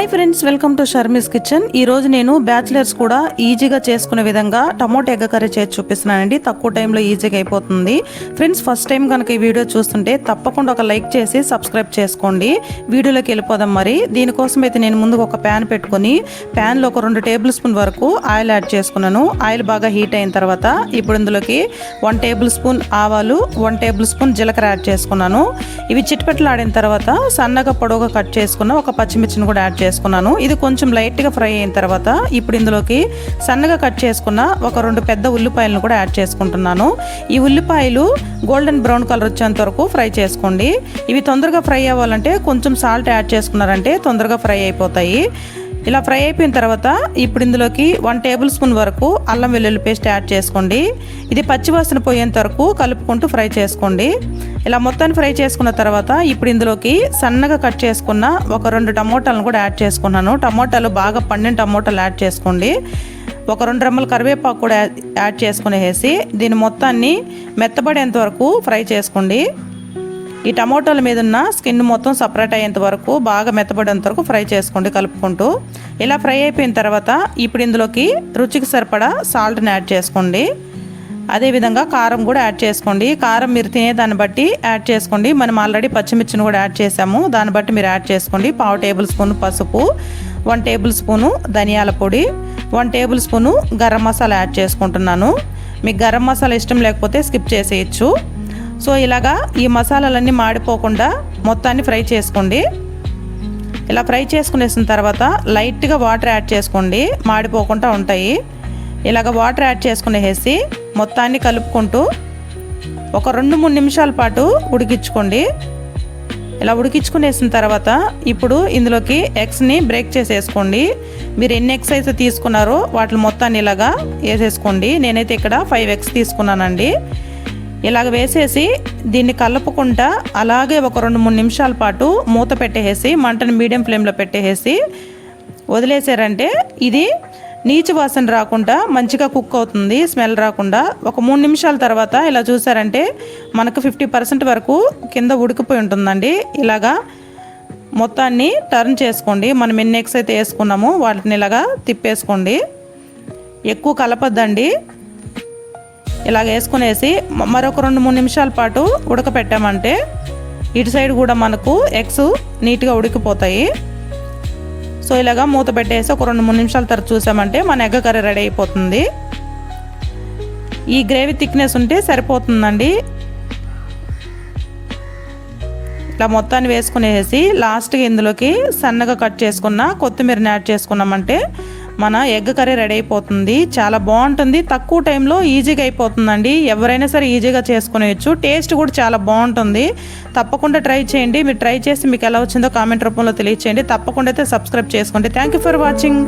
Hi friends, welcome to Sharmi's kitchen. ఈ రోజు నేను బ్యాచిలర్స్ కూడా ఈజీగా చేసుకునే విధంగా టమోటా ఎగ్ కర్రీ చేసి చూపిస్తున్నానండి. తక్కువ టైంలో ఈజీగా అయిపోతుంది. ఫ్రెండ్స్, ఫస్ట్ టైం కనుక ఈ వీడియో చూస్తుంటే తప్పకుండా ఒక లైక్ చేసి సబ్స్క్రైబ్ చేసుకోండి. వీడియోలోకి వెళ్ళిపోదాం. మరి దీనికోసం అయితే నేను ముందుగా ఒక ప్యాన్ పెట్టుకొని ప్యాన్లో ఒక 2 టేబుల్ స్పూన్ వరకు ఆయిల్ యాడ్ చేసుకున్నాను. ఆయిల్ బాగా హీట్ అయిన తర్వాత ఇప్పుడు ఇందులోకి 1 టేబుల్ స్పూన్ ఆవాలు, 1 టేబుల్ స్పూన్ జీలకర్ర యాడ్ చేసుకున్నాను. ఇవి చిట్పెట్లాడిన తర్వాత సన్నగా పొడవుగా కట్ చేసుకున్న ఒక పచ్చిమిర్చిని కూడా యాడ్ చేసుకున్నాను. ఇది కొంచెం లైట్గా ఫ్రై అయిన తర్వాత ఇప్పుడు ఇందులోకి సన్నగా కట్ చేసుకున్న ఒక 2 పెద్ద ఉల్లిపాయలను కూడా యాడ్ చేసుకుంటున్నాను. ఈ ఉల్లిపాయలు గోల్డెన్ బ్రౌన్ కలర్ వచ్చేంత వరకు ఫ్రై చేసుకోండి. ఇవి తొందరగా ఫ్రై అవ్వాలంటే కొంచెం సాల్ట్ యాడ్ చేసుకున్నారంటే తొందరగా ఫ్రై అయిపోతాయి. ఇలా ఫ్రై అయిపోయిన తర్వాత ఇప్పుడు ఇందులోకి 1 టేబుల్ స్పూన్ వరకు అల్లం వెల్లుల్లి పేస్ట్ యాడ్ చేసుకోండి. ఇది పచ్చివాసన పోయేంత వరకు కలుపుకుంటూ ఫ్రై చేసుకోండి. ఇలా మొత్తాన్ని ఫ్రై చేసుకున్న తర్వాత ఇప్పుడు ఇందులోకి సన్నగా కట్ చేసుకున్న ఒక 2 టమోటాలను కూడా యాడ్ చేసుకున్నాను. టమోటాలు బాగా పండిన టమోటాలు యాడ్ చేసుకోండి. ఒక 2 రెమ్మల కరివేపాకు కూడా యాడ్ చేసుకునేసి దీని మొత్తాన్ని మెత్తబడేంత వరకు ఫ్రై చేసుకోండి. ఈ టమోటాల మీద ఉన్న స్కిన్ మొత్తం సపరేట్ అయ్యేంత వరకు బాగా మెత్తబడేంత వరకు ఫ్రై చేసుకోండి కలుపుకుంటూ. ఇలా ఫ్రై అయిపోయిన తర్వాత ఇప్పుడు ఇందులోకి రుచికి సరిపడా సాల్ట్ని యాడ్ చేసుకోండి. అదేవిధంగా కారం కూడా యాడ్ చేసుకోండి. కారం మీరు తినేదాన్ని బట్టి యాడ్ చేసుకోండి. మనం ఆల్రెడీ పచ్చిమిర్చిని కూడా యాడ్ చేసాము, దాన్ని బట్టి మీరు యాడ్ చేసుకోండి. 1/2 టేబుల్ స్పూన్ పసుపు, 1 టేబుల్ స్పూను ధనియాల పొడి, 1 table spoon garam masala add చేసుకుంటున్నాను. మీకు గరం మసాలా ఇష్టం లేకపోతే స్కిప్ చేసేయచ్చు. సో ఇలాగా ఈ మసాలాలన్నీ మాడిపోకుండా మొత్తాన్ని ఫ్రై చేసుకోండి. ఇలా ఫ్రై చేసుకునేసిన తర్వాత లైట్గా వాటర్ యాడ్ చేసుకోండి, మాడిపోకుండా ఉంటాయి. ఇలాగ వాటర్ యాడ్ చేసుకునేసి మొత్తాన్ని కలుపుకుంటూ ఒక 2-3 నిమిషాల పాటు ఉడికించుకోండి. ఇలా ఉడికించుకునేసిన తర్వాత ఇప్పుడు ఇందులోకి ఎగ్స్ని బ్రేక్ చేసేసుకోండి. మీరు ఎన్ని ఎగ్స్ అయితే తీసుకున్నారో వాటిని మొత్తాన్ని ఇలాగా వేసేసుకోండి. నేనైతే ఇక్కడ 5 ఎగ్స్ తీసుకున్నానండి. ఇలాగ వేసేసి దీన్ని కలుపుకుంటా అలాగే ఒక 2-3 నిమిషాల పాటు మూత పెట్టేసి మంటను మీడియం ఫ్లేమ్లో పెట్టేసి వదిలేసారంటే ఇది నీచు వాసన రాకుండా మంచిగా కుక్ అవుతుంది, స్మెల్ రాకుండా. ఒక 3 నిమిషాల తర్వాత ఇలా చూసారంటే మనకు 50% వరకు కింద ఉడికిపోయి ఉంటుందండి. ఇలాగా మొత్తాన్ని టర్న్ చేసుకోండి. మనం ఎన్ని ఎగ్స్ అయితే వేసుకున్నామో వాటిని ఇలాగా తిప్పేసుకోండి. ఎక్కువ కలపద్దండి. ఇలాగ వేసుకునేసి మరొక 2-3 నిమిషాల పాటు ఉడకపెట్టామంటే ఇటు సైడ్ కూడా మనకు ఎగ్స్ నీట్గా ఉడికిపోతాయి. సో ఇలాగా మూత పెట్టేసి ఒక 2-3 నిమిషాల తర్వాత చూసామంటే మన ఎగ్ కర్రీ రెడీ అయిపోతుంది. ఈ గ్రేవీ థిక్నెస్ ఉంటే సరిపోతుందండి. ఇలా మొత్తాన్ని వేసుకునేసి లాస్ట్గా ఇందులోకి సన్నగా కట్ చేసుకున్న కొత్తిమీరని యాడ్ చేసుకున్నామంటే మన ఎగ్ కర్రీ రెడీ అయిపోతుంది. చాలా బాగుంటుంది, తక్కువ టైంలో ఈజీగా అయిపోతుందండి. ఎవరైనా సరే ఈజీగా చేసుకునేయచ్చు. టేస్ట్ కూడా చాలా బాగుంటుంది. తప్పకుండా ట్రై చేయండి. మీరు ట్రై చేసి మీకు ఎలా వచ్చిందో కామెంట్ రూపంలో తెలియచేయండి. తప్పకుండా అయితే సబ్స్క్రైబ్ చేసుకోండి. Thank you for watching.